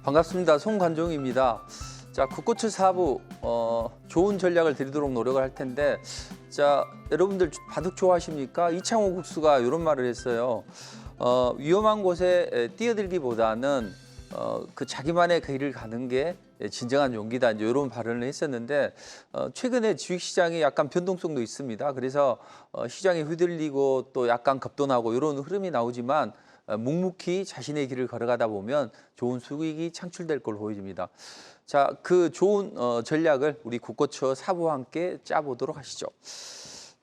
반갑습니다. 송관종입니다. 자, 국고추 4부 좋은 전략을 드리도록 노력을 할 텐데, 자, 여러분들 바둑 좋아하십니까? 이창호 국수가 이런 말을 했어요. 위험한 곳에 뛰어들기보다는 그 자기만의 길을 가는 게 진정한 용기다, 이제 이런 발언을 했었는데, 최근에 주식시장이 약간 변동성도 있습니다. 그래서 시장이 휘둘리고 또 약간 급등하고 이런 흐름이 나오지만 묵묵히 자신의 길을 걸어가다 보면 좋은 수익이 창출될 걸로 보여집니다. 자, 그 좋은 전략을 우리 국고처 4부와 함께 짜보도록 하시죠.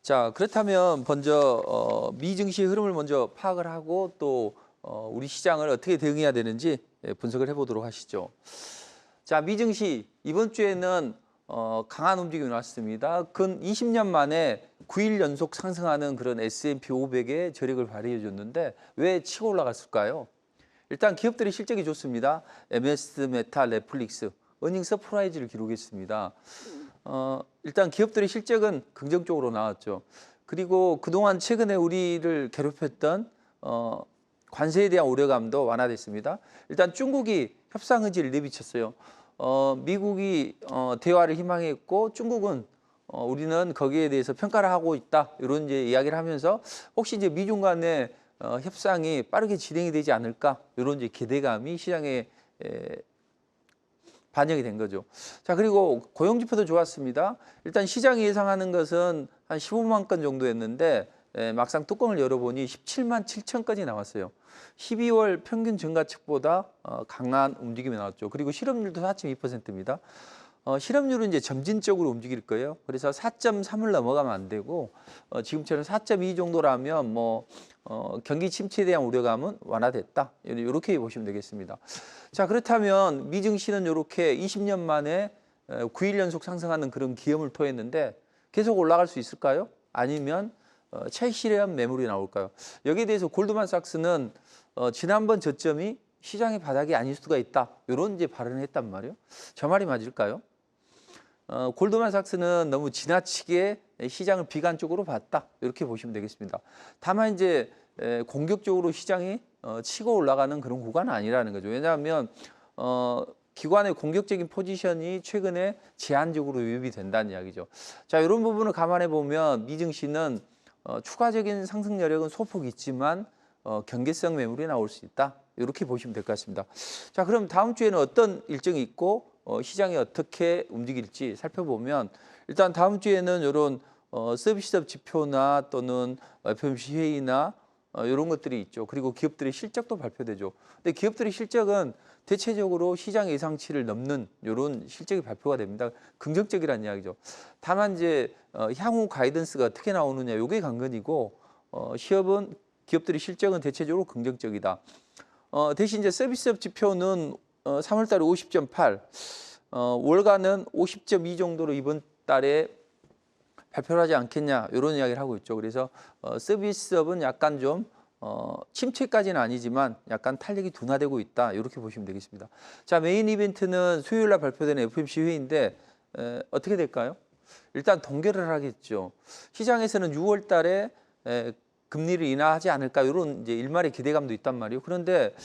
자, 그렇다면 먼저 미증시 흐름을 먼저 파악을 하고 또 우리 시장을 어떻게 대응해야 되는지 분석을 해보도록 하시죠. 자, 미증시 이번 주에는 강한 움직임이 나왔습니다. 근 20년 만에 9일 연속 상승하는 그런 S&P 500의 저력을 발휘해 줬는데 왜 치고 올라갔을까요? 일단 기업들의 실적이 좋습니다. MS, 메타, 넷플릭스, 어닝 서프라이즈를 기록했습니다. 일단 기업들의 실적은 긍정적으로 나왔죠. 그리고 그동안 최근에 우리를 괴롭혔던 관세에 대한 우려감도 완화됐습니다. 일단 중국이 협상 의지를 내비쳤어요. 미국이 대화를 희망했고 중국은 우리는 거기에 대해서 평가를 하고 있다, 이런 이제 이야기를 하면서 혹시 이제 미중 간의 협상이 빠르게 진행이 되지 않을까, 이런 이제 기대감이 시장에 반영이 된 거죠. 자, 그리고 고용 지표도 좋았습니다. 일단 시장이 예상하는 것은 한 15만 건 정도였는데 막상 뚜껑을 열어보니 17만 7천 건이 나왔어요. 12월 평균 증가치보다 강한 움직임이 나왔죠. 그리고 실업률도 4.2%입니다. 실업률은 이제 점진적으로 움직일 거예요. 그래서 4.3을 넘어가면 안 되고 지금처럼 4.2 정도라면 뭐 경기 침체에 대한 우려감은 완화됐다, 이렇게 보시면 되겠습니다. 자, 그렇다면 미증시는 이렇게 20년 만에 9일 연속 상승하는 그런 기염을 토했는데 계속 올라갈 수 있을까요? 아니면 차익 실현 매물이 나올까요? 여기에 대해서 골드만삭스는 지난번 저점이 시장의 바닥이 아닐 수가 있다, 이런 이제 발언을 했단 말이에요. 저 말이 맞을까요? 골드만삭스는 너무 지나치게 시장을 비관적으로 봤다, 이렇게 보시면 되겠습니다. 다만 이제 공격적으로 시장이 치고 올라가는 그런 구간은 아니라는 거죠. 왜냐하면 기관의 공격적인 포지션이 최근에 제한적으로 위협이 된다는 이야기죠. 자, 이런 부분을 감안해 보면 미증시는 추가적인 상승 여력은 소폭 있지만 경계성 매물이 나올 수 있다, 이렇게 보시면 될 것 같습니다. 자, 그럼 다음 주에는 어떤 일정이 있고 시장이 어떻게 움직일지 살펴보면, 일단 다음 주에는 이런 서비스업 지표나 또는 FOMC 회의나 이런 것들이 있죠. 그리고 기업들의 실적도 발표되죠. 근데 기업들의 실적은 대체적으로 시장 예상치를 넘는 이런 실적이 발표가 됩니다. 긍정적이라는 이야기죠. 다만 이제 향후 가이던스가 어떻게 나오느냐, 이게 관건이고 시업은 기업들의 실적은 대체적으로 긍정적이다. 대신 이제 서비스업 지표는 3월 달에 50.8, 월가는 50.2 정도로 이번 달에 발표를 하지 않겠냐, 이런 이야기를 하고 있죠. 그래서 서비스업은 약간 좀 침체까지는 아니지만 약간 탄력이 둔화되고 있다, 이렇게 보시면 되겠습니다. 자, 메인 이벤트는 수요일 날 발표되는 FOMC 회의인데 어떻게 될까요? 일단 동결을 하겠죠. 시장에서는 6월 달에 금리를 인하하지 않을까, 이런 이제 일말의 기대감도 있단 말이에요. 그런데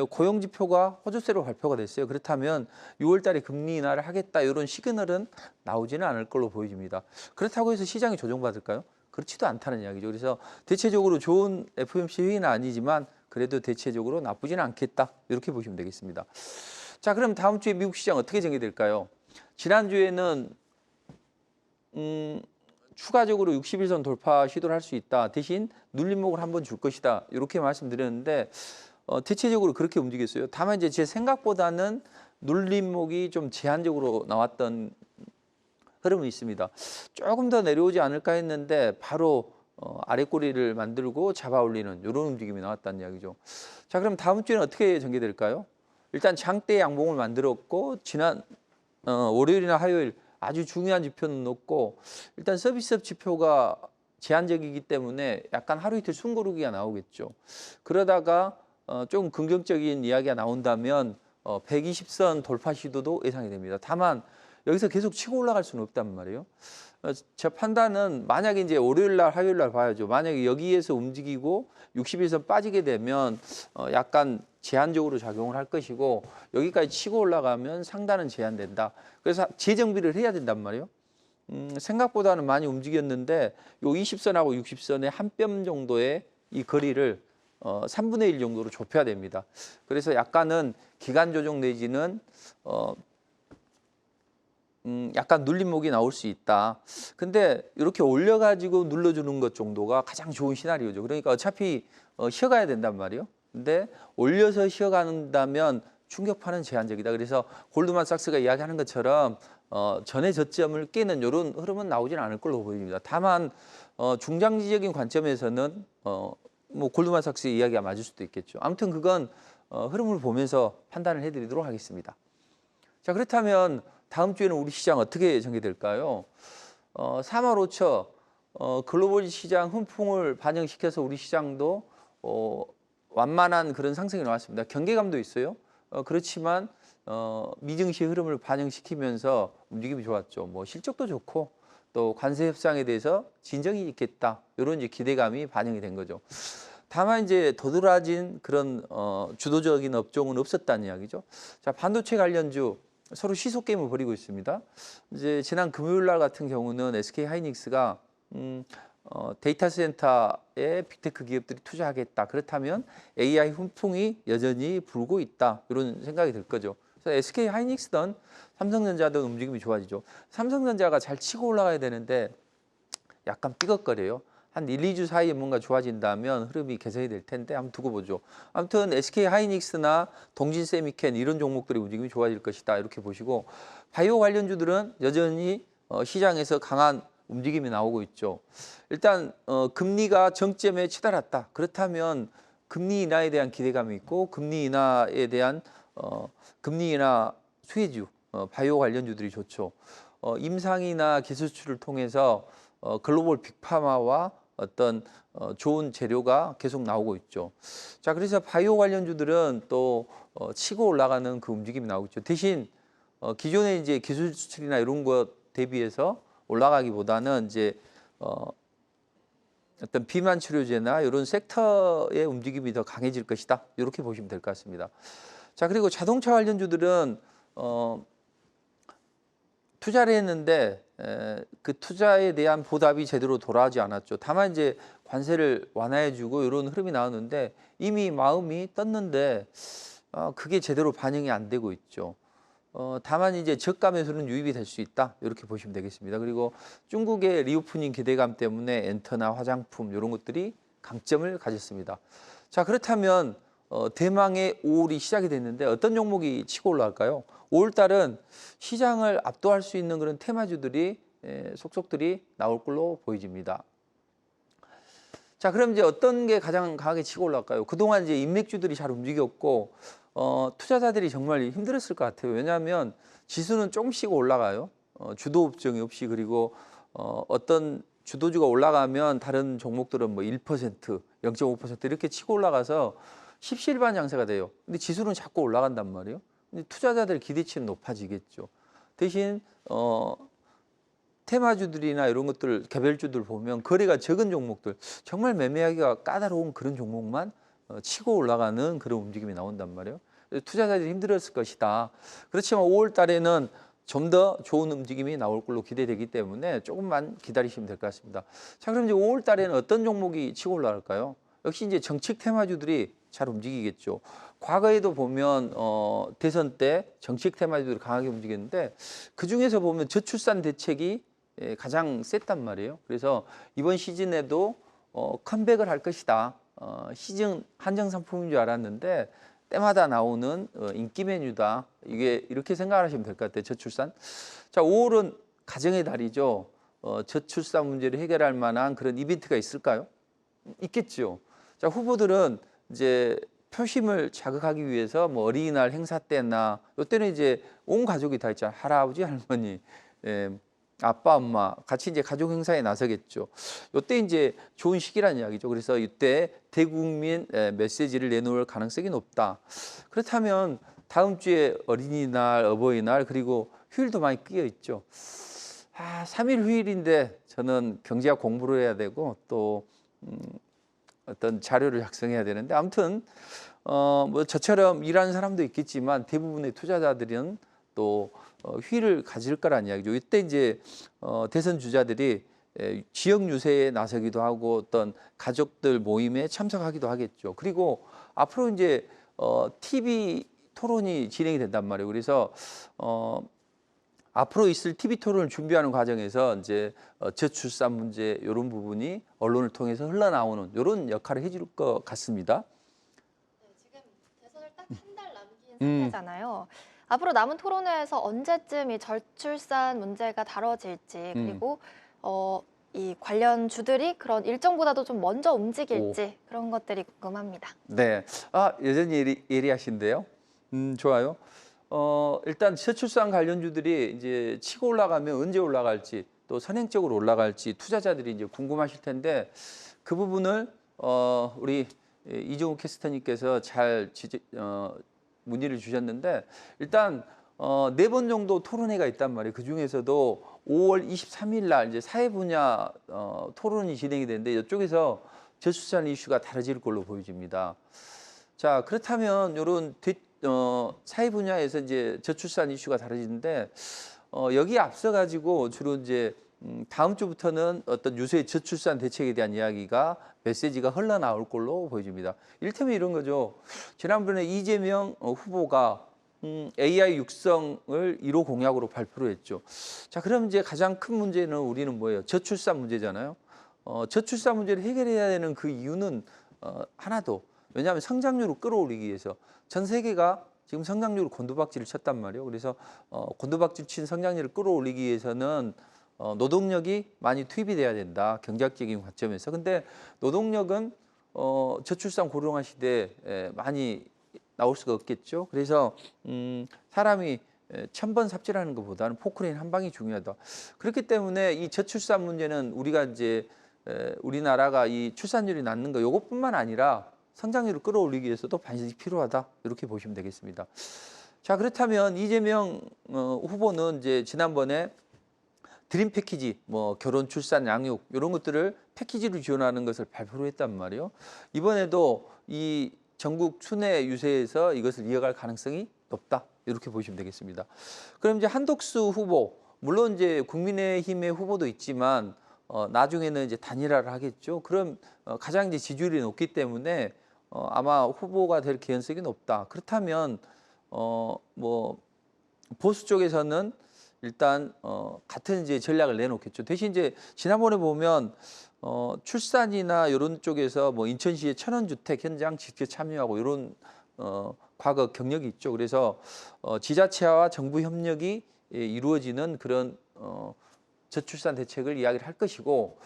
고용 지표가 호조세로 발표가 됐어요. 그렇다면 6월 달에 금리 인하를 하겠다, 이런 시그널은 나오지는 않을 걸로 보여집니다. 그렇다고 해서 시장이 조정받을까요? 그렇지도 않다는 이야기죠. 그래서 대체적으로 좋은 FOMC 회의는 아니지만 그래도 대체적으로 나쁘지는 않겠다, 이렇게 보시면 되겠습니다. 자, 그럼 다음 주에 미국 시장 어떻게 전개될까요? 지난주에는 추가적으로 60일선 돌파 시도를 할 수 있다, 대신 눌림목을 한번 줄 것이다, 이렇게 말씀드렸는데 대체적으로 그렇게 움직였어요. 다만 이제 제 생각보다는 눌림목이 좀 제한적으로 나왔던 흐름이 있습니다. 조금 더 내려오지 않을까 했는데 바로 아래 꼬리를 만들고 잡아 올리는 이런 움직임이 나왔다는 이야기죠. 자, 그럼 다음 주에는 어떻게 전개될까요? 일단 장대 양봉을 만들었고 지난 월요일이나 화요일 아주 중요한 지표는 높고, 일단 서비스업 지표가 제한적이기 때문에 약간 하루 이틀 숨고르기가 나오겠죠. 그러다가 좀 긍정적인 이야기가 나온다면 120선 돌파 시도도 예상이 됩니다. 다만 여기서 계속 치고 올라갈 수는 없단 말이에요. 제 판단은 만약에 이제 월요일 날, 화요일 날 봐야죠. 만약에 여기에서 움직이고 60일선 빠지게 되면 약간 제한적으로 작용을 할 것이고 여기까지 치고 올라가면 상단은 제한된다. 그래서 재정비를 해야 된단 말이에요. 생각보다는 많이 움직였는데 요 20선하고 60선의 한 뼘 정도의 이 거리를 3분의 1 정도로 좁혀야 됩니다. 그래서 약간은 기간 조정 내지는 약간 눌림목이 나올 수 있다. 근데 이렇게 올려가지고 눌러주는 것 정도가 가장 좋은 시나리오죠. 그러니까 어차피 쉬어가야 된단 말이에요. 근데 올려서 쉬어간다면 충격파는 제한적이다. 그래서 골드만삭스가 이야기하는 것처럼 전의 저점을 깨는 이런 흐름은 나오지는 않을 걸로 보입니다. 다만 중장기적인 관점에서는 뭐 골드만삭스의 이야기가 맞을 수도 있겠죠. 아무튼 그건 흐름을 보면서 판단을 해드리도록 하겠습니다. 자, 그렇다면 다음 주에는 우리 시장 어떻게 전개될까요? 3월 5초 글로벌 시장 훈풍을 반영시켜서 우리 시장도 완만한 그런 상승이 나왔습니다. 경계감도 있어요. 그렇지만 미증시 흐름을 반영시키면서 움직임이 좋았죠. 뭐 실적도 좋고 또 관세 협상에 대해서 진정이 있겠다. 이런 이제 기대감이 반영이 된 거죠. 다만 이제 도드라진 그런 주도적인 업종은 없었다는 이야기죠. 자, 반도체 관련주 서로 시소 게임을 벌이고 있습니다. 이제 지난 금요일 날 같은 경우는 SK 하이닉스가 데이터 센터에 빅테크 기업들이 투자하겠다. 그렇다면 AI 훈풍이 여전히 불고 있다. 이런 생각이 들 거죠. 그래서 SK 하이닉스든 삼성전자든 움직임이 좋아지죠. 삼성전자가 잘 치고 올라가야 되는데 약간 삐걱거려요. 한 1, 2주 사이에 뭔가 좋아진다면 흐름이 개선이 될 텐데 한번 두고 보죠. 아무튼 SK 하이닉스나 동진 세미켄 이런 종목들의 움직임이 좋아질 것이다. 이렇게 보시고 바이오 관련주들은 여전히 시장에서 강한 움직임이 나오고 있죠. 일단 금리가 정점에 치달았다. 그렇다면 금리 인하에 대한 기대감이 있고 금리 인하에 대한 금리 인하 수혜주 바이오 관련주들이 좋죠. 임상이나 기술 수출을 통해서 글로벌 빅파마와 어떤 좋은 재료가 계속 나오고 있죠. 자, 그래서 바이오 관련주들은 또 치고 올라가는 그 움직임이 나오고 있죠. 대신 기존의 이제 기술 수출이나 이런 것 대비해서 올라가기보다는 이제 어떤 비만 치료제나 이런 섹터의 움직임이 더 강해질 것이다. 이렇게 보시면 될 것 같습니다. 자, 그리고 자동차 관련주들은 투자를 했는데 그 투자에 대한 보답이 제대로 돌아오지 않았죠. 다만 이제 관세를 완화해주고 이런 흐름이 나오는데 이미 마음이 떴는데 그게 제대로 반영이 안 되고 있죠. 다만 이제 저가 매수는 유입이 될 수 있다. 이렇게 보시면 되겠습니다. 그리고 중국의 리오프닝 기대감 때문에 엔터나 화장품 이런 것들이 강점을 가졌습니다. 자, 그렇다면 대망의 5월이 시작이 됐는데 어떤 종목이 치고 올라갈까요? 5월 달은 시장을 압도할 수 있는 그런 테마주들이 속속들이 나올 걸로 보여집니다. 자, 그럼 이제 어떤 게 가장 강하게 치고 올라갈까요? 그동안 이제 인맥주들이 잘 움직였고 투자자들이 정말 힘들었을 것 같아요. 왜냐하면 지수는 조금씩 올라가요. 주도 업종이 없이. 그리고 어떤 주도주가 올라가면 다른 종목들은 뭐 1%, 0.5% 이렇게 치고 올라가서 십시일반 양세가 돼요. 근데 지수는 자꾸 올라간단 말이에요. 근데 투자자들 기대치는 높아지겠죠. 대신 테마주들이나 이런 것들 개별주들 보면 거래가 적은 종목들 정말 매매하기가 까다로운 그런 종목만 치고 올라가는 그런 움직임이 나온단 말이에요. 투자자들이 힘들었을 것이다. 그렇지만 5월 달에는 좀 더 좋은 움직임이 나올 걸로 기대되기 때문에 조금만 기다리시면 될 것 같습니다. 자, 그럼 이제 5월 달에는 어떤 종목이 치고 올라갈까요? 역시 이제 정책 테마주들이 잘 움직이겠죠. 과거에도 보면 대선 때 정책 테마주들이 강하게 움직였는데 그 중에서 보면 저출산 대책이 가장 셌단 말이에요. 그래서 이번 시즌에도 컴백을 할 것이다. 시즌 한정 상품인 줄 알았는데 때마다 나오는 인기 메뉴다. 이게 이렇게 생각하시면 될 것 같아요. 저출산. 자, 5월은 가정의 달이죠. 저출산 문제를 해결할 만한 그런 이벤트가 있을까요? 있겠죠. 자, 후보들은 이제 표심을 자극하기 위해서 뭐 어린이날 행사 때나 이때는 이제 온 가족이 다 있잖아요. 할아버지, 할머니, 아빠, 엄마 같이 이제 가족 행사에 나서겠죠. 이때 이제 좋은 시기라는 이야기죠. 그래서 이때 대국민 메시지를 내놓을 가능성이 높다. 그렇다면 다음 주에 어린이날, 어버이날 그리고 휴일도 많이 끼어 있죠. 3일 휴일인데 저는 경제학 공부를 해야 되고 또 어떤 자료를 작성해야 되는데 아무튼 뭐 저처럼 일하는 사람도 있겠지만 대부분의 투자자들은 또 휴일을 가질 거란 이야기죠. 이때 이제 대선 주자들이 지역 유세에 나서기도 하고 어떤 가족들 모임에 참석하기도 하겠죠. 그리고 앞으로 이제 TV 토론이 진행이 된단 말이에요. 그래서 앞으로 있을 TV 토론을 준비하는 과정에서 이제 저출산 문제 이런 부분이 언론을 통해서 흘러나오는 이런 역할을 해줄 것 같습니다. 네, 지금 대선을 딱 한 달 남긴 상태잖아요. 앞으로 남은 토론회에서 언제쯤 이 저출산 문제가 다뤄질지 그리고 이 관련 주들이 그런 일정보다도 좀 먼저 움직일지 그런 것들이 궁금합니다. 네, 여전히 예리하신데요. 좋아요. 일단 저출산 관련주들이 이제 치고 올라가면 언제 올라갈지 또 선행적으로 올라갈지 투자자들이 이제 궁금하실 텐데 그 부분을 우리 이종욱 캐스터님께서 잘 문의를 주셨는데 일단 4번 정도 토론회가 있단 말이에요. 그 중에서도 5월 23일 날 이제 사회 분야 토론이 진행이 되는데 이쪽에서 저출산 이슈가 다뤄질 걸로 보여집니다. 자, 그렇다면 이런 사회 분야에서 이제 저출산 이슈가 다뤄지는데 여기에 앞서 가지고 주로 이제 다음 주부터는 어떤 유수의 저출산 대책에 대한 이야기가 메시지가 흘러나올 걸로 보여집니다. 이를테면 이런 거죠. 지난번에 이재명 후보가 AI 육성을 1호 공약으로 발표를 했죠. 자, 그럼 이제 가장 큰 문제는 우리는 뭐예요? 저출산 문제잖아요. 저출산 문제를 해결해야 되는 그 이유는 하나도. 왜냐하면 성장률을 끌어올리기 위해서 전 세계가 지금 성장률 곤두박질을 쳤단 말이에요. 그래서 곤두박질 친 성장률을 끌어올리기 위해서는 노동력이 많이 투입이 돼야 된다. 경제학적인 관점에서. 근데 노동력은 저출산 고령화 시대에 많이 나올 수가 없겠죠. 그래서 사람이 1000번 삽질하는 것보다는 포크레인 한 방이 중요하다. 그렇기 때문에 이 저출산 문제는 우리가 이제 우리나라가 이 출산율이 낮는 거 요것뿐만 아니라 성장률을 끌어올리기 위해서도 반드시 필요하다. 이렇게 보시면 되겠습니다. 자, 그렇다면 이재명 후보는 이제 지난번에 드림 패키지, 뭐 결혼, 출산, 양육 이런 것들을 패키지로 지원하는 것을 발표를 했단 말이에요. 이번에도 이 전국 순회 유세에서 이것을 이어갈 가능성이 높다. 이렇게 보시면 되겠습니다. 그럼 이제 한덕수 후보, 물론 이제 국민의힘의 후보도 있지만 나중에는 이제 단일화를 하겠죠. 그럼 가장 이제 지지율이 높기 때문에 아마 후보가 될 개연성이 높다. 그렇다면 뭐 보수 쪽에서는 일단 같은 이제 전략을 내놓겠죠. 대신 이제 지난번에 보면 출산이나 이런 쪽에서 뭐 인천시의 천원주택 현장 직접 참여하고 이런 과거 경력이 있죠. 그래서 지자체와 정부 협력이 이루어지는 그런 저출산 대책을 이야기를 할 것이고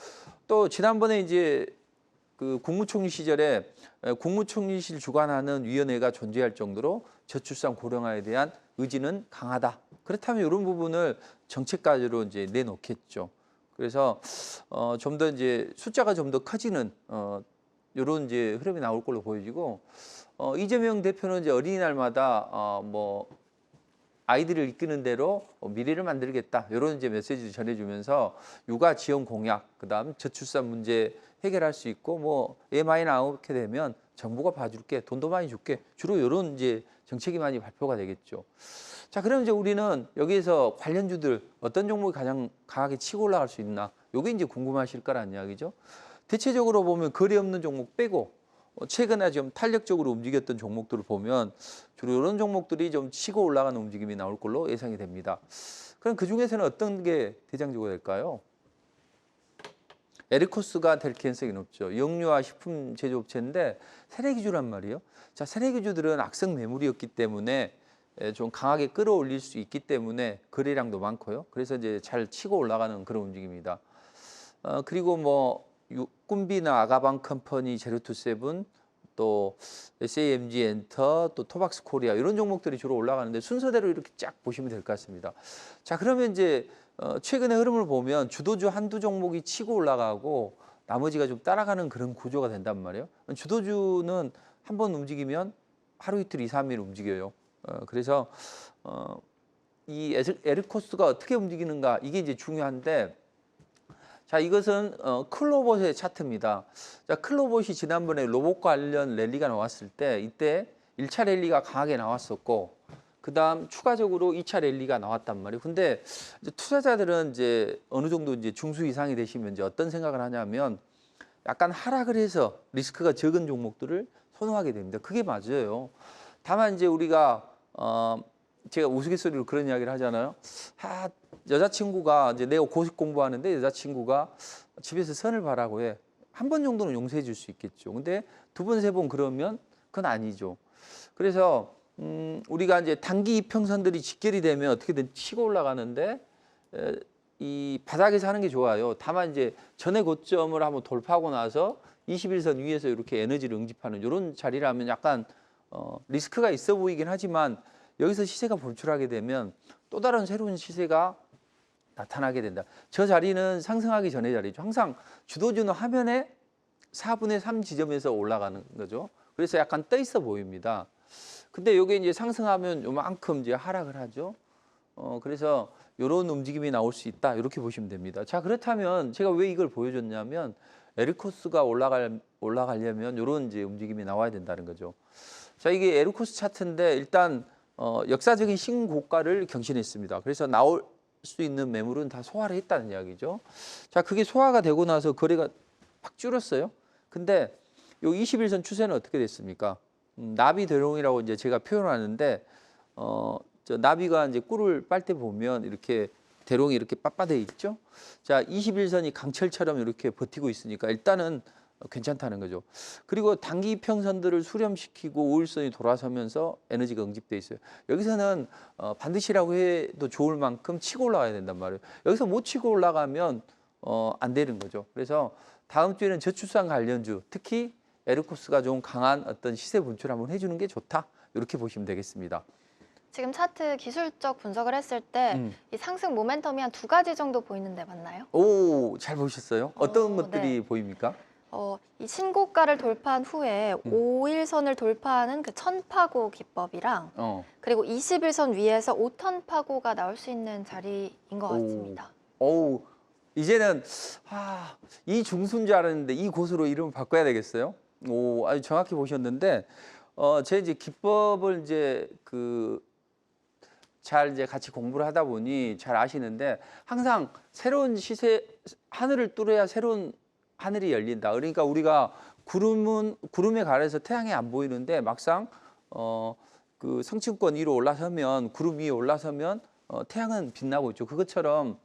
또 지난번에 이제 그 국무총리 시절에 국무총리실 주관하는 위원회가 존재할 정도로 저출산 고령화에 대한 의지는 강하다. 그렇다면 이런 부분을 정책까지로 이제 내놓겠죠. 그래서 좀 더 이제 숫자가 좀 더 커지는 이런 이제 흐름이 나올 걸로 보여지고 이재명 대표는 이제 어린이날마다 뭐 아이들을 이끄는 대로 미래를 만들겠다 이런 이제 메시지를 전해주면서 육아 지원 공약, 그다음 저출산 문제 해결할 수 있고 뭐 애 많이 나오게 되면 정부가 봐줄게, 돈도 많이 줄게 주로 이런 이제 정책이 많이 발표가 되겠죠. 자, 그럼 이제 우리는 여기에서 관련주들 어떤 종목이 가장 강하게 치고 올라갈 수 있나? 이게 이제 궁금하실 거란 이야기죠. 대체적으로 보면 거래 없는 종목 빼고 최근에 좀 탄력적으로 움직였던 종목들을 보면 주로 이런 종목들이 좀 치고 올라가는 움직임이 나올 걸로 예상이 됩니다. 그럼 그 중에서는 어떤 게 대장주가 될까요? 에리코스가 될 가능성이 높죠. 영유아 식품 제조업체인데 새내기주란 말이에요. 자, 새내기주들은 악성 매물이었기 때문에 좀 강하게 끌어올릴 수 있기 때문에 거래량도 많고요. 그래서 이제 잘 치고 올라가는 그런 움직임입니다. 그리고 뭐 꿈비나 아가방 컴퍼니, 제로투세븐, 또 SAMG 엔터, 또 토박스 코리아 이런 종목들이 주로 올라가는데 순서대로 이렇게 쫙 보시면 될 것 같습니다. 자, 그러면 이제 최근의 흐름을 보면 주도주 한두 종목이 치고 올라가고 나머지가 좀 따라가는 그런 구조가 된단 말이에요. 주도주는 한번 움직이면 하루 이틀 2, 3일 움직여요. 그래서 이 에르코스가 어떻게 움직이는가 이게 이제 중요한데 자, 이것은 클로봇의 차트입니다. 자, 클로봇이 지난번에 로봇 관련 랠리가 나왔을 때 이때 1차 랠리가 강하게 나왔었고 그다음 추가적으로 2차 랠리가 나왔단 말이에요. 근데 이제 투자자들은 이제 어느 정도 이제 중수 이상이 되시면 이제 어떤 생각을 하냐면 약간 하락을 해서 리스크가 적은 종목들을 선호하게 됩니다. 그게 맞아요. 다만 이제 우리가 제가 우스갯소리로 그런 이야기를 하잖아요. 여자친구가 이제 내가 고시 공부하는데 여자친구가 집에서 선을 봐라고 해. 한 번 정도는 용서해 줄 수 있겠죠. 근데 두 번, 세 번 그러면 그건 아니죠. 그래서 우리가 이제 단기 이평선들이 직결이 되면 어떻게든 치고 올라가는데 이 바닥에서 하는 게 좋아요. 다만 이제 전의 고점을 한번 돌파하고 나서 21선 위에서 이렇게 에너지를 응집하는 이런 자리라면 약간 리스크가 있어 보이긴 하지만 여기서 시세가 볼출하게 되면 또 다른 새로운 시세가 나타나게 된다. 저 자리는 상승하기 전의 자리죠. 항상 주도주는 화면에 4분의 3 지점에서 올라가는 거죠. 그래서 약간 떠 있어 보입니다. 근데 이게 이제 상승하면 요만큼 이제 하락을 하죠. 그래서 이런 움직임이 나올 수 있다. 이렇게 보시면 됩니다. 자, 그렇다면 제가 왜 이걸 보여줬냐면 에르코스가 올라가려면 이런 이제 움직임이 나와야 된다는 거죠. 자, 이게 에르코스 차트인데 일단 역사적인 신고가를 경신했습니다. 그래서 나올 수 있는 매물은 다 소화를 했다는 이야기죠. 자, 그게 소화가 되고 나서 거래가 팍 줄었어요. 근데 요 21선 추세는 어떻게 됐습니까? 나비 대롱이라고 이제 제가 표현하는데 저 나비가 이제 꿀을 빨 때 보면 이렇게 대롱이 이렇게 빳빳해 있죠. 자, 21선이 강철처럼 이렇게 버티고 있으니까 일단은 괜찮다는 거죠. 그리고 단기 이평선들을 수렴시키고 5일선이 돌아서면서 에너지가 응집돼 있어요. 여기서는 반드시라고 해도 좋을 만큼 치고 올라가야 된단 말이에요. 여기서 못 치고 올라가면 안 되는 거죠. 그래서 다음 주에는 저출산 관련주, 특히 에르코스가 좀 강한 어떤 시세 분출 한번 해주는 게 좋다. 이렇게 보시면 되겠습니다. 지금 차트 기술적 분석을 했을 때 이 상승 모멘텀이 한 두 가지 정도 보이는데 맞나요? 오, 잘 보셨어요? 어떤 것들이 네. 보입니까? 이 신고가를 돌파한 후에 5일선을 돌파하는 그 천파고 기법이랑 그리고 21선 위에서 5턴 파고가 나올 수 있는 자리인 것 같습니다. 오, 이제는 이 중순 줄 알았는데 이 곳으로 이름을 바꿔야 되겠어요? 오, 아주 정확히 보셨는데 제 이제 기법을 이제 잘 이제 같이 공부를 하다 보니 잘 아시는데 항상 새로운 시세 하늘을 뚫어야 새로운 하늘이 열린다. 그러니까 우리가 구름에 가려서 태양이 안 보이는데 막상 그 성층권 위로 올라서면 구름 위에 올라서면 태양은 빛나고 있죠. 그것처럼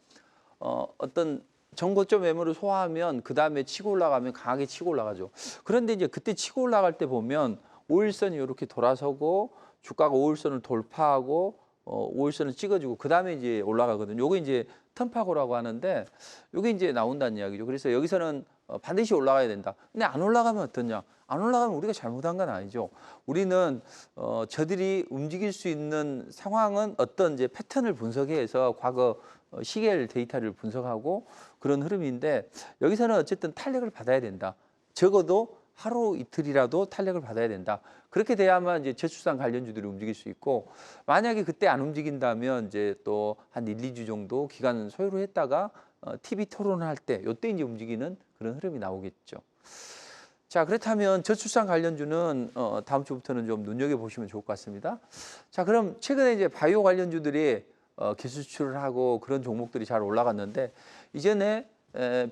어떤 정고점 매물을 소화하면 그 다음에 치고 올라가면 강하게 치고 올라가죠. 그런데 이제 그때 치고 올라갈 때 보면 5일선이 이렇게 돌아서고 주가가 5일선을 돌파하고 5일선을 찍어주고 그 다음에 이제 올라가거든요. 요게 이제 턴파고라고 하는데 요게 이제 나온다는 이야기죠. 그래서 여기서는 반드시 올라가야 된다. 근데 안 올라가면 어떠냐? 안 올라가면 우리가 잘못한 건 아니죠. 우리는 저들이 움직일 수 있는 상황은 어떤 이제 패턴을 분석해서 과거 시계열 데이터를 분석하고 그런 흐름인데 여기서는 어쨌든 탄력을 받아야 된다. 적어도 하루 이틀이라도 탄력을 받아야 된다. 그렇게 돼야만 이제 저출산 관련주들이 움직일 수 있고 만약에 그때 안 움직인다면 이제 또 한 1, 2주 정도 기간 소요를 했다가 TV 토론을 할 때 이때 이제 움직이는 그런 흐름이 나오겠죠. 자, 그렇다면 저출산 관련주는 다음 주부터는 좀 눈여겨 보시면 좋을 것 같습니다. 자, 그럼 최근에 이제 바이오 관련주들이 기술출을 하고 그런 종목들이 잘 올라갔는데 이전에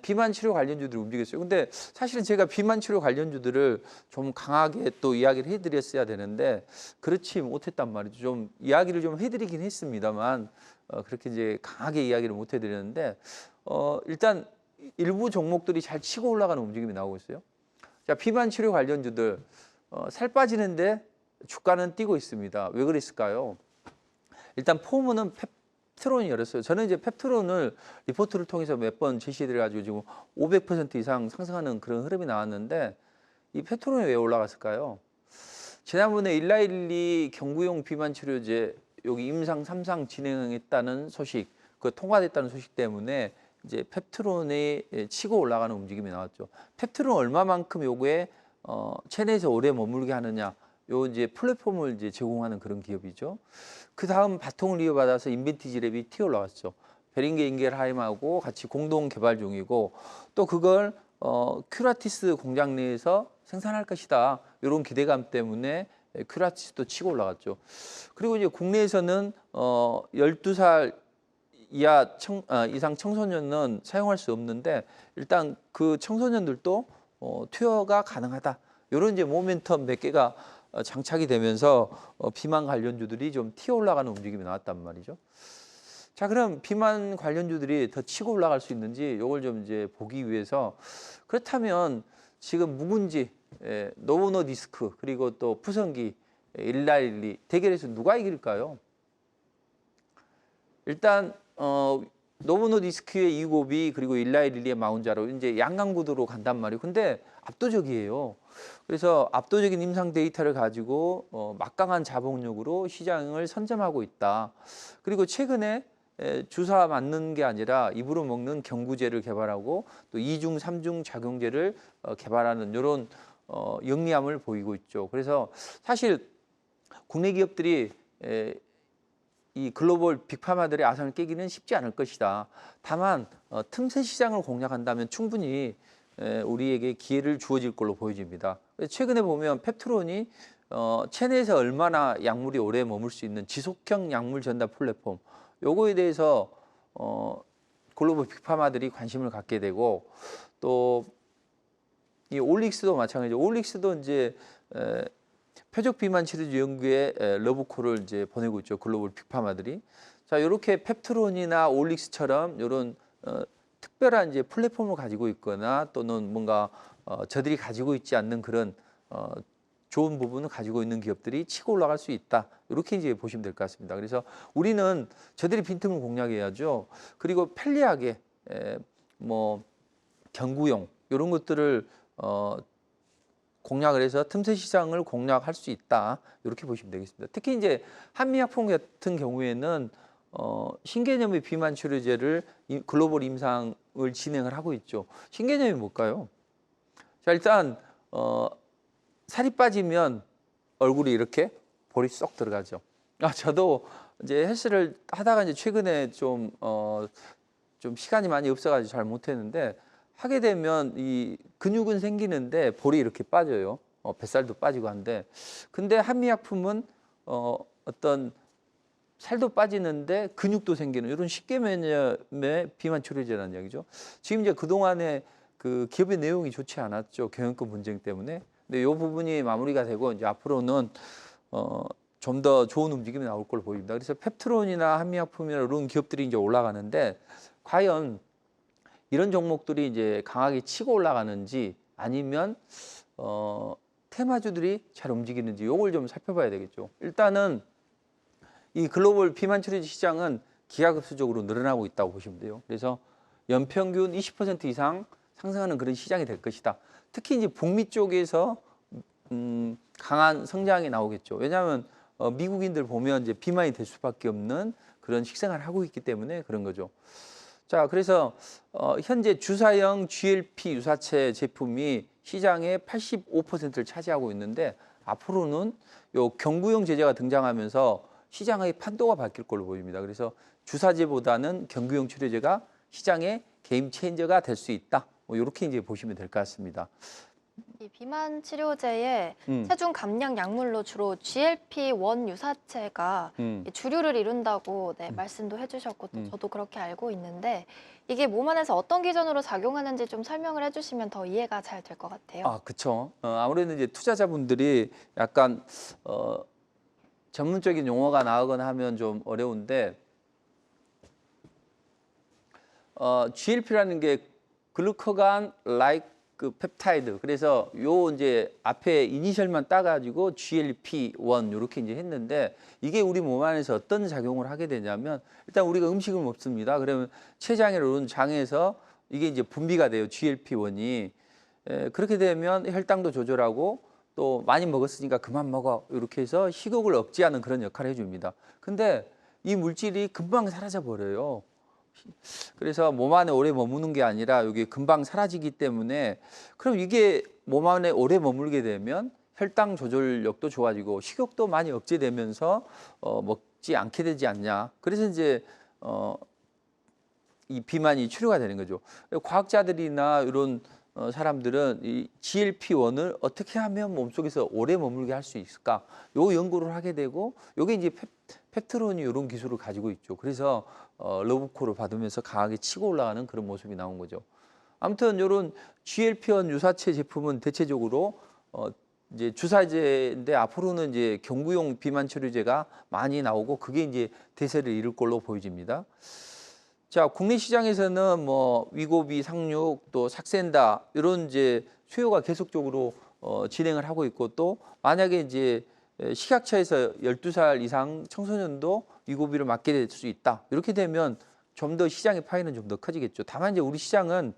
비만 치료 관련주들이 움직였어요. 근데 사실은 제가 비만 치료 관련주들을 좀 강하게 또 이야기를 해드렸어야 되는데 그렇지 못했단 말이죠. 좀 이야기를 좀 해드리긴 했습니다만 그렇게 이제 강하게 이야기를 못 해드렸는데 일단 일부 종목들이 잘 치고 올라가는 움직임이 나오고 있어요. 자, 비만 치료 관련주들 살 빠지는데 주가는 뛰고 있습니다. 왜 그랬을까요? 일단 포문은 펩트론이 열었어요. 저는 이제 펩트론을 리포트를 통해서 몇 번 제시해드려가지고 지금 500% 이상 상승하는 그런 흐름이 나왔는데 이 펩트론이 왜 올라갔을까요? 지난번에 일라일리 경구용 비만 치료제 여기 임상 3상 진행했다는 소식, 그 통과됐다는 소식 때문에 이제 펩트론에 치고 올라가는 움직임이 나왔죠. 펩트론 얼마만큼 요거에 체내에서 오래 머물게 하느냐. 요 이제 플랫폼을 이제 제공하는 그런 기업이죠. 그 다음 바통을 이어받아서 인벤티지 랩이 튀어 올라갔죠. 베링게 인겔하임하고 같이 공동 개발 중이고 또 그걸 큐라티스 공장 내에서 생산할 것이다. 이런 기대감 때문에 큐라티스도 치고 올라갔죠. 그리고 이제 국내에서는 12살 이상 청소년은 사용할 수 없는데 일단 그 청소년들도 투여가 가능하다. 이런 이제 모멘텀 몇 개가 장착이 되면서 비만 관련주들이 좀 튀어 올라가는 움직임이 나왔단 말이죠. 자, 그럼 비만 관련주들이 더 치고 올라갈 수 있는지 이걸 좀 이제 보기 위해서 그렇다면 지금 묵은지, 노보노디스크 그리고 또 푸성기, 일라일리 대결에서 누가 이길까요? 일단 노보노디스크의 이고비 그리고 일라일리의 마운자로 이제 양강구도로 간단 말이에요. 근데 압도적이에요. 그래서 압도적인 임상 데이터를 가지고 막강한 자본력으로 시장을 선점하고 있다. 그리고 최근에 주사 맞는 게 아니라 입으로 먹는 경구제를 개발하고 또 2중, 3중 작용제를 개발하는 이런 영리함을 보이고 있죠. 그래서 사실 국내 기업들이 이 글로벌 빅파마들의 아선을 깨기는 쉽지 않을 것이다. 다만 틈새 시장을 공략한다면 충분히 우리에게 기회를 주어질 걸로 보여집니다. 최근에 보면 펩트론이 체내에서 얼마나 약물이 오래 머물 수 있는 지속형 약물 전달 플랫폼 요거에 대해서 글로벌 빅파마들이 관심을 갖게 되고 또 이 올릭스도 마찬가지죠. 올릭스도 이제 표적 비만 치료제 연구에 러브콜을 이제 보내고 있죠. 글로벌 빅파마들이. 자, 이렇게 펩트론이나 올릭스처럼 이런 특별한 이제 플랫폼을 가지고 있거나 또는 뭔가 저들이 가지고 있지 않는 그런 좋은 부분을 가지고 있는 기업들이 치고 올라갈 수 있다. 이렇게 이제 보시면 될 것 같습니다. 그래서 우리는 저들이 빈틈을 공략해야죠. 그리고 편리하게 뭐 경구용 이런 것들을 공략을 해서 틈새 시장을 공략할 수 있다. 이렇게 보시면 되겠습니다. 특히 이제 한미약품 같은 경우에는 신개념의 비만 치료제를 글로벌 임상을 진행을 하고 있죠. 신개념이 뭘까요? 자, 일단 살이 빠지면 얼굴이 이렇게 볼이 쏙 들어가죠. 저도 이제 헬스를 하다가 이제 최근에 좀 시간이 많이 없어가지고 잘 못했는데 하게 되면 이 근육은 생기는데 볼이 이렇게 빠져요. 뱃살도 빠지고 한데 근데 한미약품은 어떤 살도 빠지는데 근육도 생기는 이런 십계개념의 비만 치료제라는 얘기죠. 지금 이제 그동안에 그 기업의 내용이 좋지 않았죠. 경영권 분쟁 때문에. 근데 이 부분이 마무리가 되고 이제 앞으로는 좀 더 좋은 움직임이 나올 걸로 보입니다. 그래서 펩트론이나 한미약품이나 이런 기업들이 이제 올라가는데 과연 이런 종목들이 이제 강하게 치고 올라가는지 아니면 테마주들이 잘 움직이는지 이걸 좀 살펴봐야 되겠죠. 일단은 이 글로벌 비만 치료제 시장은 기하급수적으로 늘어나고 있다고 보시면 돼요. 그래서 연평균 20% 이상 상승하는 그런 시장이 될 것이다. 특히 이제 북미 쪽에서 강한 성장이 나오겠죠. 왜냐하면 미국인들 보면 이제 비만이 될 수밖에 없는 그런 식생활을 하고 있기 때문에 그런 거죠. 자, 그래서 현재 주사형 GLP 유사체 제품이 시장의 85%를 차지하고 있는데 앞으로는 요 경구용 제제가 등장하면서 시장의 판도가 바뀔 걸로 보입니다. 그래서 주사제보다는 경구용 치료제가 시장의 게임 체인저가 될 수 있다. 이렇게 이제 보시면 될 것 같습니다. 이 비만 치료제의 체중 감량 약물로 주로 GLP-1 유사체가 이 주류를 이룬다고 말씀도 해주셨고 또 저도 그렇게 알고 있는데 이게 몸 안에서 어떤 기전으로 작용하는지 좀 설명을 해주시면 더 이해가 잘 될 것 같아요. 그렇죠. 아무래도 이제 투자자분들이 약간 전문적인 용어가 나오거나 하면 좀 어려운데 GLP라는 게 글루커간 라이크 펩타이드. 그래서 요 이제 앞에 이니셜만 따가지고 GLP-1 이렇게 이제 했는데 이게 우리 몸 안에서 어떤 작용을 하게 되냐면 일단 우리가 음식을 먹습니다. 그러면 췌장이나 장에서 이게 이제 분비가 돼요. GLP-1이. 그렇게 되면 혈당도 조절하고 또 많이 먹었으니까 그만 먹어. 이렇게 해서 식욕을 억제하는 그런 역할을 해줍니다. 근데 이 물질이 금방 사라져 버려요. 그래서 몸 안에 오래 머무는 게 아니라 여기 금방 사라지기 때문에 그럼 이게 몸 안에 오래 머물게 되면 혈당 조절력도 좋아지고 식욕도 많이 억제되면서 먹지 않게 되지 않냐. 그래서 이제 이 비만이 치료가 되는 거죠. 과학자들이나 이런 사람들은 이 GLP-1을 어떻게 하면 몸속에서 오래 머물게 할 수 있을까? 요 연구를 하게 되고 요게 이제 펩트론이 이런 기술을 가지고 있죠. 그래서 러브콜을 받으면서 강하게 치고 올라가는 그런 모습이 나온 거죠. 아무튼 이런 GLP-1 유사체 제품은 대체적으로 이제 주사제인데 앞으로는 이제 경구용 비만 치료제가 많이 나오고 그게 이제 대세를 이룰 걸로 보여집니다. 자, 국내 시장에서는 뭐 위고비, 상륙, 또 삭센다 이런 이제 수요가 계속적으로 진행을 하고 있고 또 만약에 이제 식약처에서 12살 이상 청소년도 위고비를 맞게 될 수 있다. 이렇게 되면 좀 더 시장의 파이는 좀 더 커지겠죠. 다만 이제 우리 시장은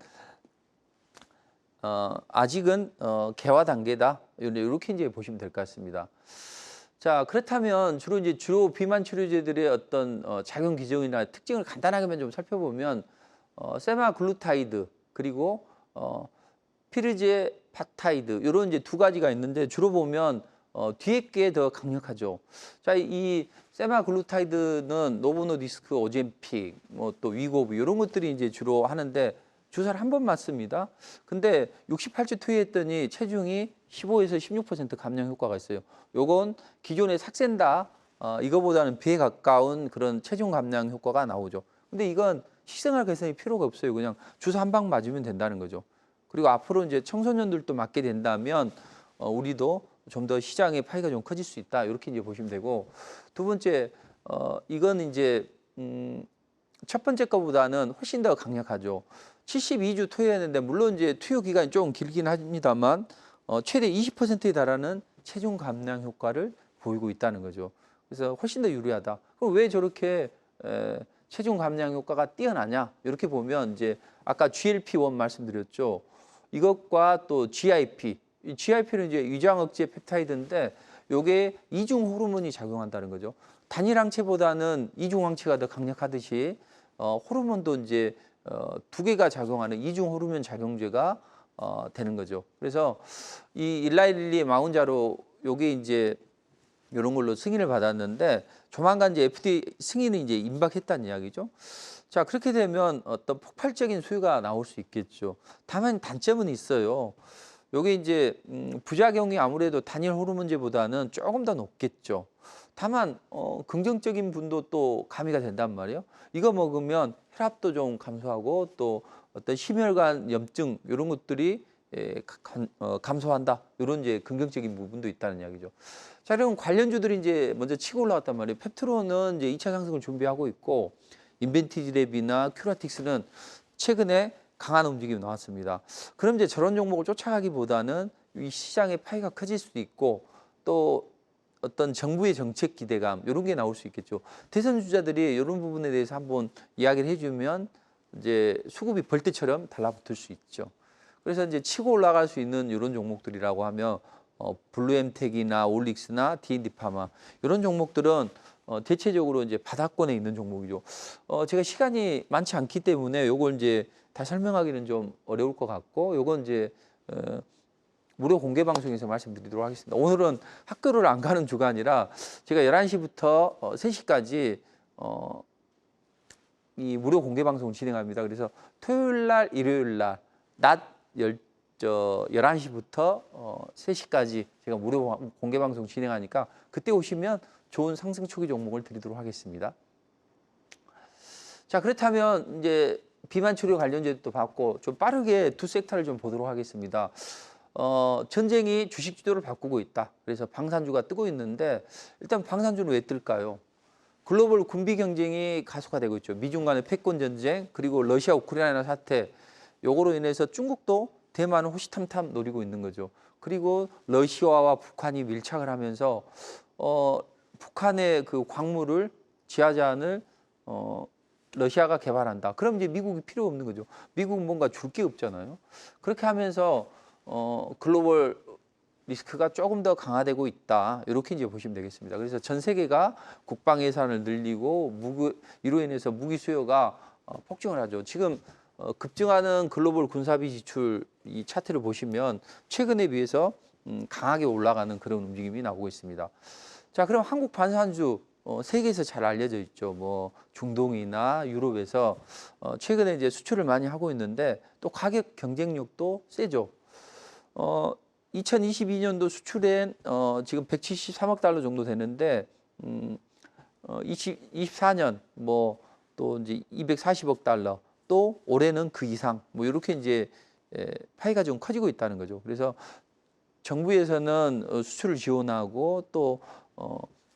아직은 개화 단계다. 이렇게 이제 보시면 될 것 같습니다. 자, 그렇다면 주로 비만 치료제들의 어떤 작용 기전이나 특징을 간단하게만 좀 살펴보면 세마글루타이드 그리고 피르제파타이드 이런 이제 두 가지가 있는데 주로 보면 뒤에 게 더 강력하죠. 자, 이 세마글루타이드는 노보노디스크, 오젬픽, 뭐 또 위고비 이런 것들이 이제 주로 하는데 주사를 한 번 맞습니다. 근데 68주 투여했더니 체중이 15에서 16% 감량 효과가 있어요. 요건 기존의 삭센다 이거보다는 비에 가까운 그런 체중 감량 효과가 나오죠. 근데 이건 식생활 개선이 필요가 없어요. 그냥 주사 한 방 맞으면 된다는 거죠. 그리고 앞으로 이제 청소년들도 맞게 된다면 우리도 좀 더 시장의 파이가 좀 커질 수 있다. 이렇게 이제 보시면 되고 두 번째 이건 이제 첫 번째 거보다는 훨씬 더 강력하죠. 72주 투여했는데 물론 이제 투여 기간이 좀 길긴 합니다만 최대 20%에 달하는 체중 감량 효과를 보이고 있다는 거죠. 그래서 훨씬 더 유리하다. 그럼 왜 저렇게 체중 감량 효과가 뛰어나냐? 이렇게 보면 이제 아까 GLP-1 말씀드렸죠. 이것과 또 GIP, 이 GIP는 이제 위장 억제 펩타이드인데 요게 이중 호르몬이 작용한다는 거죠. 단일 항체보다는 이중 항체가 더 강력하듯이 호르몬도 이제 두 개가 작용하는 이중 호르몬 작용제가 되는 거죠. 그래서 이 일라일리 마운자로 요게 이제 이런 걸로 승인을 받았는데 조만간 이제 FDA 승인이 이제 임박했다는 이야기죠. 자, 그렇게 되면 어떤 폭발적인 수요가 나올 수 있겠죠. 다만 단점은 있어요. 요게 이제 부작용이 아무래도 단일 호르몬제보다는 조금 더 높겠죠. 다만 긍정적인 분도 또 가미가 된단 말이에요. 이거 먹으면 혈압도 좀 감소하고 또 어떤 심혈관 염증 이런 것들이 감소한다. 이런 이제 긍정적인 부분도 있다는 이야기죠. 자, 그럼 관련주들이 이제 먼저 치고 올라왔단 말이에요. 펩트론은 이제 2차 상승을 준비하고 있고 인벤티지랩이나 큐라틱스는 최근에 강한 움직임이 나왔습니다. 그럼 이제 저런 종목을 쫓아가기보다는 이 시장의 파이가 커질 수도 있고 또 어떤 정부의 정책 기대감 이런 게 나올 수 있겠죠. 대선 주자들이 이런 부분에 대해서 한번 이야기를 해주면 이제 수급이 벌떼처럼 달라붙을 수 있죠. 그래서 이제 치고 올라갈 수 있는 이런 종목들이라고 하면 블루엠텍이나 올릭스나 D&D파마 이런 종목들은 대체적으로 이제 바닥권에 있는 종목이죠. 제가 시간이 많지 않기 때문에 요걸 이제 다 설명하기는 좀 어려울 것 같고 요건 이제 무료 공개 방송에서 말씀드리도록 하겠습니다. 오늘은 학교를 안 가는 주간이라 제가 11시부터 3시까지 이 무료 공개 방송을 진행합니다. 그래서 토요일 날, 일요일 날 낮 11시부터 3시까지 제가 무료 공개 방송 진행하니까 그때 오시면 좋은 상승 초기 종목을 드리도록 하겠습니다. 자, 그렇다면 이제 비만 치료 관련제도 받고 좀 빠르게 두 섹터를 좀 보도록 하겠습니다. 전쟁이 주식 지도를 바꾸고 있다. 그래서 방산주가 뜨고 있는데 일단 방산주는 왜 뜰까요? 글로벌 군비 경쟁이 가속화되고 있죠. 미중 간의 패권 전쟁 그리고 러시아 우크라이나 사태 요거로 인해서 중국도 대만을 호시탐탐 노리고 있는 거죠. 그리고 러시아와 북한이 밀착을 하면서 북한의 그 광물을 지하자원을 러시아가 개발한다. 그럼 이제 미국이 필요 없는 거죠. 미국은 뭔가 줄 게 없잖아요. 그렇게 하면서 글로벌 리스크가 조금 더 강화되고 있다. 이렇게 이제 보시면 되겠습니다. 그래서 전 세계가 국방 예산을 늘리고 이로 인해서 무기 수요가 폭증을 하죠. 지금 급증하는 글로벌 군사비 지출 이 차트를 보시면 최근에 비해서 강하게 올라가는 그런 움직임이 나오고 있습니다. 자, 그럼 한국 방산주 세계에서 잘 알려져 있죠. 뭐 중동이나 유럽에서 최근에 이제 수출을 많이 하고 있는데 또 가격 경쟁력도 세죠. 2022년도 수출엔 지금 173억 달러 정도 되는데 24년 뭐 또 이제 240억 달러 또 올해는 그 이상 뭐 이렇게 이제 파이가 좀 커지고 있다는 거죠. 그래서 정부에서는 수출을 지원하고 또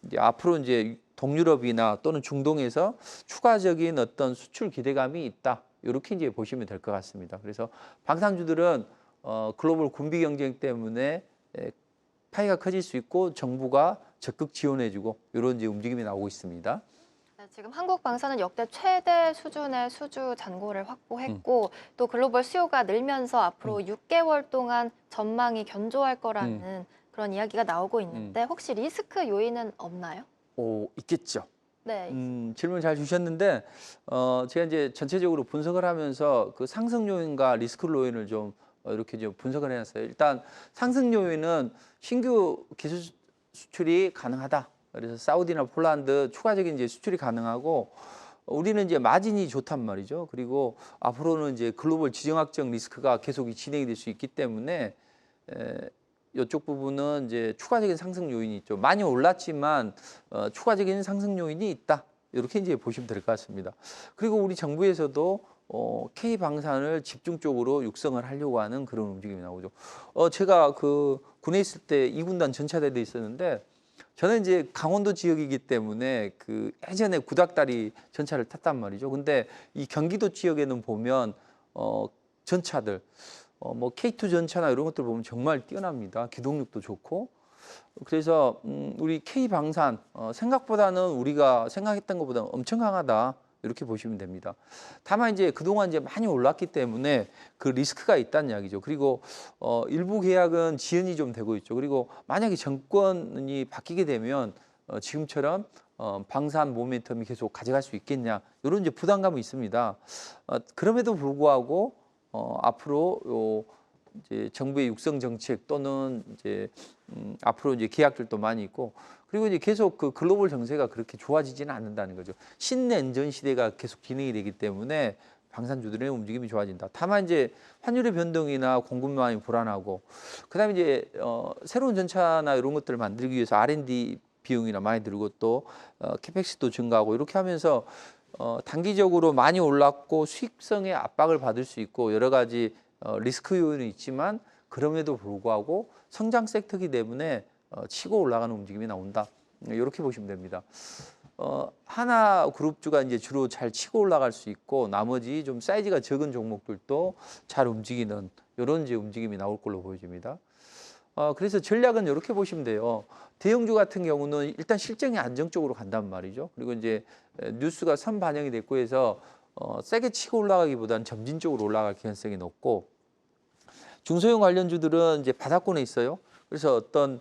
이제 앞으로 이제 동유럽이나 또는 중동에서 추가적인 어떤 수출 기대감이 있다. 이렇게 이제 보시면 될 것 같습니다. 그래서 방산주들은 글로벌 군비 경쟁 때문에 파이가 커질 수 있고 정부가 적극 지원해주고 이런 이제 움직임이 나오고 있습니다. 네, 지금 한국 방사는 역대 최대 수준의 수주 잔고를 확보했고 또 글로벌 수요가 늘면서 앞으로 6개월 동안 전망이 견조할 거라는 그런 이야기가 나오고 있는데 혹시 리스크 요인은 없나요? 있겠죠. 네. 질문 잘 주셨는데 제가 이제 전체적으로 분석을 하면서 그 상승 요인과 리스크 요인을 좀 이렇게 좀 분석을 해놨어요. 일단 상승 요인은 신규 기술 수출이 가능하다. 그래서 사우디나 폴란드 추가적인 이제 수출이 가능하고 우리는 이제 마진이 좋단 말이죠. 그리고 앞으로는 이제 글로벌 지정학적 리스크가 계속 진행이 될 수 있기 때문에 이쪽 부분은 이제 추가적인 상승 요인이 있죠. 많이 올랐지만 추가적인 상승 요인이 있다. 이렇게 이제 보시면 될 것 같습니다. 그리고 우리 정부에서도 K 방산을 집중적으로 육성을 하려고 하는 그런 움직임이 나오죠. 제가 그 군에 있을 때 2군단 전차대도 있었는데 저는 이제 강원도 지역이기 때문에 그 예전에 구닥다리 전차를 탔단 말이죠. 근데 이 경기도 지역에는 보면 전차들 뭐 K2 전차나 이런 것들 보면 정말 뛰어납니다. 기동력도 좋고. 그래서 우리 K 방산 생각보다는 우리가 생각했던 것보다 엄청 강하다. 이렇게 보시면 됩니다. 다만 이제 그동안 이제 많이 올랐기 때문에 그 리스크가 있다는 이야기죠. 그리고 일부 계약은 지연이 좀 되고 있죠. 그리고 만약에 정권이 바뀌게 되면 지금처럼 방산 모멘텀이 계속 가져갈 수 있겠냐 이런 이제 부담감이 있습니다. 그럼에도 불구하고 앞으로 이제 정부의 육성 정책 또는 이제 앞으로 이제 계약들도 많이 있고 그리고 이제 계속 그 글로벌 정세가 그렇게 좋아지지는 않는다는 거죠. 신냉전 시대가 계속 진행이 되기 때문에 방산주들의 움직임이 좋아진다. 다만 이제 환율의 변동이나 공급망이 불안하고 그다음에 이제 새로운 전차나 이런 것들을 만들기 위해서 R&D 비용이나 많이 들고 또 캐펙스도 증가하고 이렇게 하면서 단기적으로 많이 올랐고 수익성의 압박을 받을 수 있고 여러 가지 리스크 요인은 있지만 그럼에도 불구하고 성장 섹터이기 때문에 치고 올라가는 움직임이 나온다. 이렇게 보시면 됩니다. 하나 그룹주가 이제 주로 잘 치고 올라갈 수 있고 나머지 좀 사이즈가 적은 종목들도 잘 움직이는 이런 이제 움직임이 나올 걸로 보여집니다. 그래서 전략은 이렇게 보시면 돼요. 대형주 같은 경우는 일단 실적이 안정적으로 간단 말이죠. 그리고 이제 뉴스가 선반영이 됐고 해서 세게 치고 올라가기보다는 점진적으로 올라갈 가능성이 높고 중소형 관련주들은 이제 바닥권에 있어요. 그래서 어떤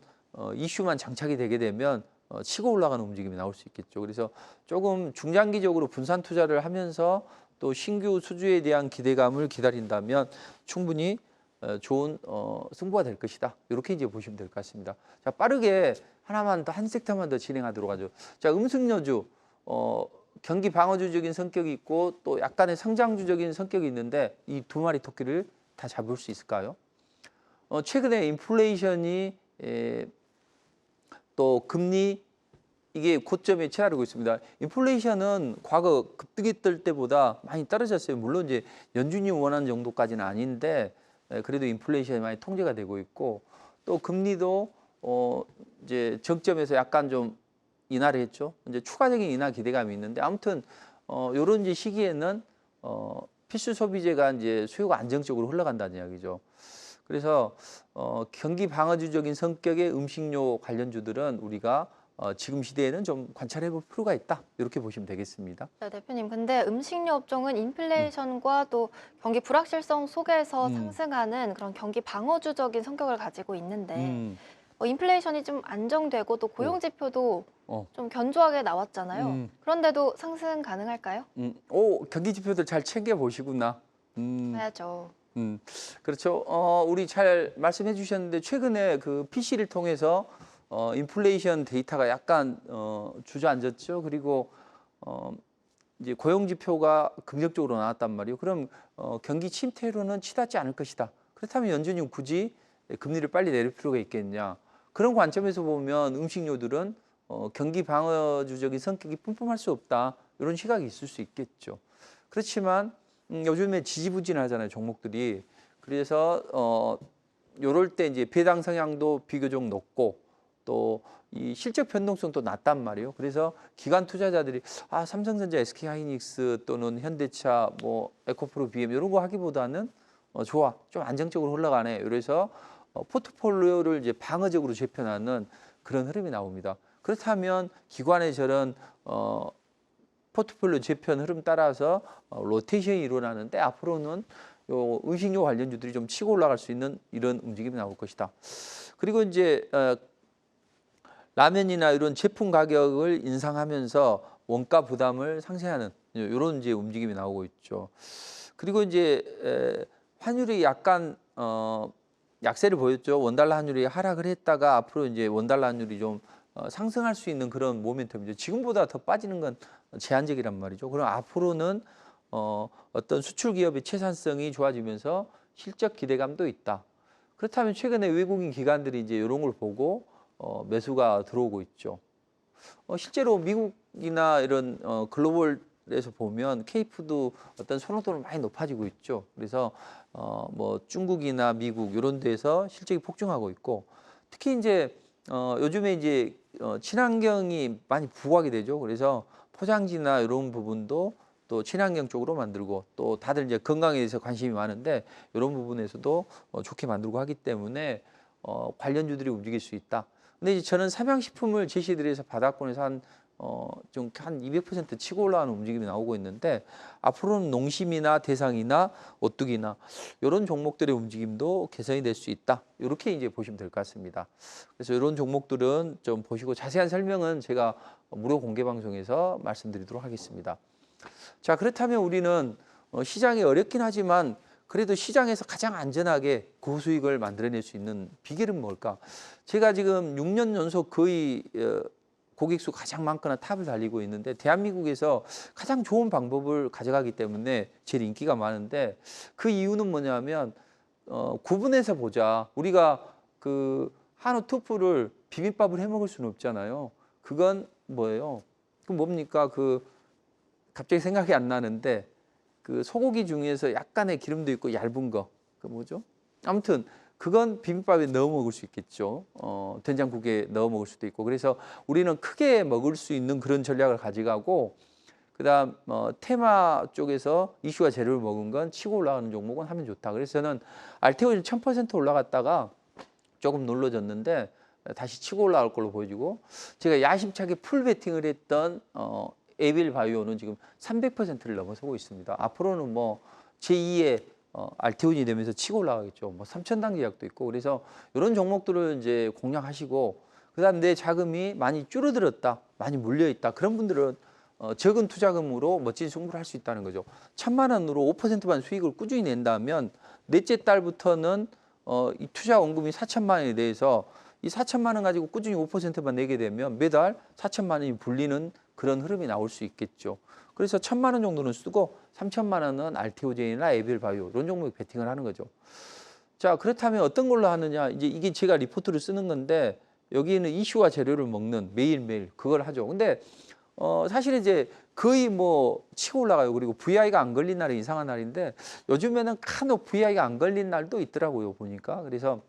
이슈만 장착이 되게 되면 치고 올라가는 움직임이 나올 수 있겠죠. 그래서 조금 중장기적으로 분산 투자를 하면서 또 신규 수주에 대한 기대감을 기다린다면 충분히 좋은 승부가 될 것이다. 이렇게 이제 보시면 될 것 같습니다. 자, 빠르게 하나만 더 한 섹터만 더 진행하도록 하죠. 자, 음식료주 경기 방어주적인 성격이 있고 또 약간의 성장주적인 성격이 있는데 이 두 마리 토끼를 다 잡을 수 있을까요? 최근에 인플레이션이 또 금리 이게 고점에 치달고 있습니다. 인플레이션은 과거 급등이 뜰 때보다 많이 떨어졌어요. 물론 이제 연준이 원하는 정도까지는 아닌데 그래도 인플레이션이 많이 통제가 되고 있고 또 금리도 이제 정점에서 약간 좀 인하를 했죠. 이제 추가적인 인하 기대감이 있는데 아무튼 요런 이제 시기에는 필수 소비재가 이제 수요가 안정적으로 흘러간다는 이야기죠. 그래서 경기 방어주적인 성격의 음식료 관련주들은 우리가 지금 시대에는 좀 관찰해 볼 필요가 있다. 이렇게 보시면 되겠습니다. 네, 대표님. 근데 음식료 업종은 인플레이션과 또 경기 불확실성 속에서 상승하는 그런 경기 방어주적인 성격을 가지고 있는데 인플레이션이 좀 안정되고 또 고용 지표도 좀 견조하게 나왔잖아요. 그런데도 상승 가능할까요? 경기 지표들 잘 챙겨 보시구나. 봐야죠. 그렇죠. 우리 잘 말씀해 주셨는데 최근에 그 PC를 통해서 인플레이션 데이터가 약간 주저앉았죠. 그리고 이제 고용 지표가 긍정적으로 나왔단 말이에요. 그럼 경기 침체로는 치닫지 않을 것이다. 그렇다면 연준이 굳이 금리를 빨리 내릴 필요가 있겠냐? 그런 관점에서 보면 음식료들은 경기 방어주적인 성격이 뿜뿜할 수 없다. 이런 시각이 있을 수 있겠죠. 그렇지만 요즘에 지지부진하잖아요, 종목들이. 그래서 요럴 때 이제 배당 성향도 비교적 높고 또 이 실적 변동성도 낮단 말이에요. 그래서 기관 투자자들이 삼성전자, SK하이닉스 또는 현대차, 뭐 에코프로, BM 이런 거 하기보다는 좋아, 좀 안정적으로 올라가네. 그래서 포트폴리오를 이제 방어적으로 재편하는 그런 흐름이 나옵니다. 그렇다면 기관의 저런 포트폴리오 재편 흐름 따라서 로테이션이 일어나는데 앞으로는 요 음식료 관련주들이 좀 치고 올라갈 수 있는 이런 움직임이 나올 것이다. 그리고 이제 라면이나 이런 제품 가격을 인상하면서 원가 부담을 상쇄하는 이런 이제 움직임이 나오고 있죠. 그리고 이제 환율이 약간 약세를 보였죠. 원달러 환율이 하락을 했다가 앞으로 이제 원달러 환율이 좀 상승할 수 있는 그런 모멘텀이죠. 지금보다 더 빠지는 건 제한적이란 말이죠. 그럼 앞으로는 어떤 수출 기업의 채산성이 좋아지면서 실적 기대감도 있다. 그렇다면 최근에 외국인 기관들이 이제 이런 걸 보고 매수가 들어오고 있죠. 실제로 미국이나 이런 글로벌에서 보면 K푸드 어떤 선호도는 많이 높아지고 있죠. 그래서 뭐 중국이나 미국 이런 데서 실적이 폭증하고 있고 특히 이제 요즘에 이제 친환경이 많이 부각이 되죠. 그래서 포장지나 이런 부분도 또 친환경 쪽으로 만들고 또 다들 이제 건강에 대해서 관심이 많은데 이런 부분에서도 좋게 만들고 하기 때문에 관련주들이 움직일 수 있다. 근데 이제 저는 삼양식품을 제시드려서 바닥권에서 한 200% 치고 올라가는 움직임이 나오고 있는데 앞으로는 농심이나 대상이나 오뚜기나 이런 종목들의 움직임도 개선이 될 수 있다. 이렇게 이제 보시면 될 것 같습니다. 그래서 이런 종목들은 좀 보시고 자세한 설명은 제가 무료 공개 방송에서 말씀드리도록 하겠습니다. 자, 그렇다면 우리는 시장이 어렵긴 하지만 그래도 시장에서 가장 안전하게 고수익을 만들어낼 수 있는 비결은 뭘까? 제가 지금 6년 연속 거의 고객수 가장 많거나 탑을 달리고 있는데 대한민국에서 가장 좋은 방법을 가져가기 때문에 제일 인기가 많은데 그 이유는 뭐냐면 구분해서 보자. 우리가 그 한우 투프를 비빔밥을 해 먹을 수는 없잖아요. 그건 뭐예요? 그 뭡니까? 갑자기 생각이 안 나는데 그 소고기 중에서 약간의 기름도 있고 얇은 거, 그 뭐죠? 아무튼 그건 비빔밥에 넣어 먹을 수 있겠죠. 된장국에 넣어 먹을 수도 있고. 그래서 우리는 크게 먹을 수 있는 그런 전략을 가져가고, 그다음 테마 쪽에서 이슈와 재료를 먹은 건 치고 올라가는 종목은 하면 좋다. 그래서 저는 알테오는 1000% 올라갔다가 조금 눌러졌는데 다시 치고 올라갈 걸로 보여지고, 제가 야심차게 풀 베팅을 했던 에빌 바이오는 지금 300%를 넘어서고 있습니다. 앞으로는 뭐 제2의 알테온이 되면서 치고 올라가겠죠. 뭐 3,000당 제약도 있고. 그래서 이런 종목들을 이제 공략하시고, 그다음 내 자금이 많이 줄어들었다, 많이 물려 있다. 그런 분들은 적은 투자금으로 멋진 승부를 할 수 있다는 거죠. 1,000만 원으로 5%만 수익을 꾸준히 낸다면 넷째 달부터는 이 투자 원금이 4천만 원에 대해서 이 4천만 원 가지고 꾸준히 5%만 내게 되면 매달 4천만 원이 불리는 그런 흐름이 나올 수 있겠죠. 그래서 1,000만 원 정도는 쓰고 3천만 원은 알테오젠이나 에빌바이오 이런 종목에 베팅을 하는 거죠. 자, 그렇다면 어떤 걸로 하느냐? 이제 이게 제가 리포트를 쓰는 건데 여기는 이슈와 재료를 먹는 매일매일 그걸 하죠. 근데 사실 이제 거의 뭐 치고 올라가요. 그리고 VI가 안 걸린 날이 이상한 날인데 요즘에는 간혹 VI가 안 걸린 날도 있더라고요, 보니까. 그래서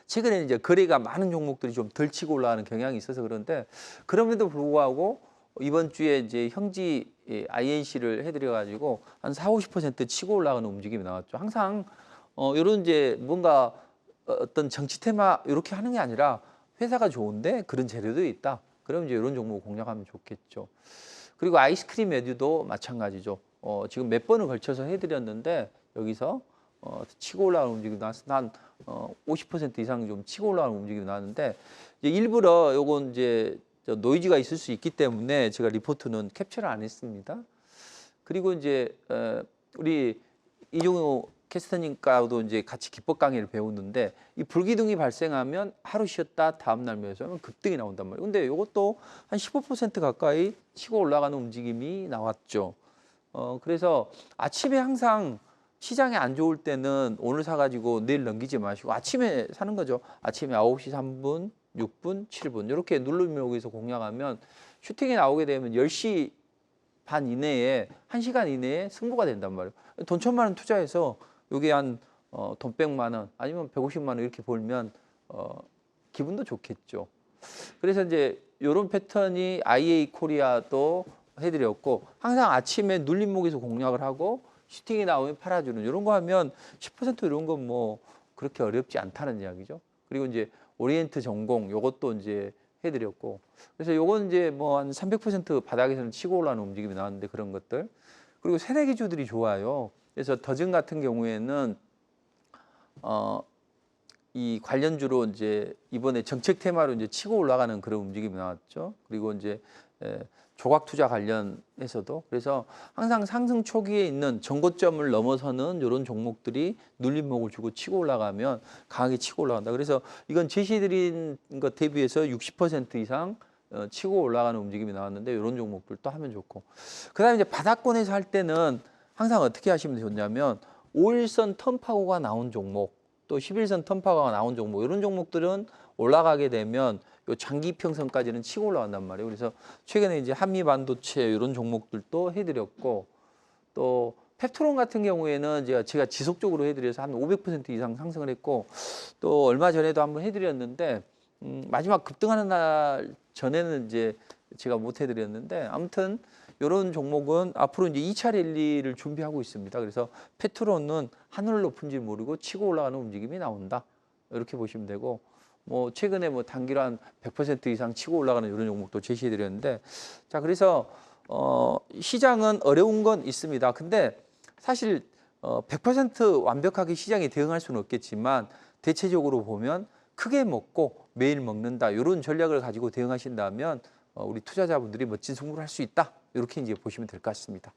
최근에 이제 거래가 많은 종목들이 좀 덜 치고 올라가는 경향이 있어서 그런데 그럼에도 불구하고 이번 주에 이제 형지 INC를 해드려 가지고 한 40~50% 치고 올라가는 움직임이 나왔죠. 항상 이런 이제 뭔가 어떤 정치 테마 이렇게 하는 게 아니라 회사가 좋은데 그런 재료도 있다. 그럼 이제 이런 종목 공략하면 좋겠죠. 그리고 아이스크림 메뉴도 마찬가지죠. 지금 몇 번을 걸쳐서 해드렸는데 여기서 치고 올라가는 움직임이 나와서 한 50% 이상 좀 치고 올라가는 움직임이 나왔는데 이제 일부러 요건 이제 노이즈가 있을 수 있기 때문에 제가 리포트는 캡처를 안 했습니다. 그리고 이제 우리 이종우 캐스터님과도 이제 같이 기법 강의를 배우는데 이 불기둥이 발생하면 하루 쉬었다 다음 날 매수하면 급등이 나온단 말이에요. 근데 이것도 한 15% 가까이 치고 올라가는 움직임이 나왔죠. 그래서 아침에 항상 시장이 안 좋을 때는 오늘 사가지고 내일 넘기지 마시고 아침에 사는 거죠. 아침에 9시 3분, 6분, 7분 이렇게 누르면에서 공략하면 슈팅이 나오게 되면 10시 반 이내에 1시간 이내에 승부가 된단 말이에요. 돈 1,000만 원 투자해서 여기 한 돈 100만 원 아니면 150만 원 이렇게 벌면 기분도 좋겠죠. 그래서 이제 이런 패턴이 IA 코리아도 해드렸고 항상 아침에 눌림목에서 공략을 하고 슈팅이 나오면 팔아주는 이런 거 하면 10% 이런 건 뭐 그렇게 어렵지 않다는 이야기죠. 그리고 이제 오리엔트 전공 요것도 이제 해드렸고 그래서 요건 이제 뭐 한 300% 바닥에서는 치고 올라오는 움직임이 나왔는데 그런 것들 그리고 새내기주들이 좋아요. 그래서 더즌 같은 경우에는 이 관련주로 이제 이번에 정책 테마로 이제 치고 올라가는 그런 움직임이 나왔죠. 그리고 이제 조각 투자 관련해서도 그래서 항상 상승 초기에 있는 전고점을 넘어서는 이런 종목들이 눌림목을 주고 치고 올라가면 강하게 치고 올라간다. 그래서 이건 제시해드린 것 대비해서 60% 이상 치고 올라가는 움직임이 나왔는데 이런 종목들도 하면 좋고 그다음에 이제 바닥권에서 할 때는 항상 어떻게 하시면 좋냐면 5일선 턴파고가 나온 종목 또 11선 턴파고가 나온 종목 이런 종목들은 올라가게 되면 요 장기 평선까지는 치고 올라간단 말이에요. 그래서 최근에 이제 한미 반도체 이런 종목들도 해드렸고 또 펩트론 같은 경우에는 제가 지속적으로 해드려서 한 500% 이상 상승을 했고 또 얼마 전에도 한번 해드렸는데 마지막 급등하는 날 전에는 이제 제가 못 해드렸는데 아무튼 이런 종목은 앞으로 이제 2차 랠리를 준비하고 있습니다. 그래서 펩트론은 하늘 높은지 모르고 치고 올라가는 움직임이 나온다. 이렇게 보시면 되고 뭐 최근에 뭐 단기로 한100% 이상 치고 올라가는 이런 종목도 제시해드렸는데 자 그래서 시장은 어려운 건 있습니다. 근데 사실 100% 완벽하게 시장에 대응할 수는 없겠지만 대체적으로 보면 크게 먹고 매일 먹는다 이런 전략을 가지고 대응하신다면 우리 투자자분들이 멋진 승부를 할 수 있다 이렇게 이제 보시면 될 것 같습니다.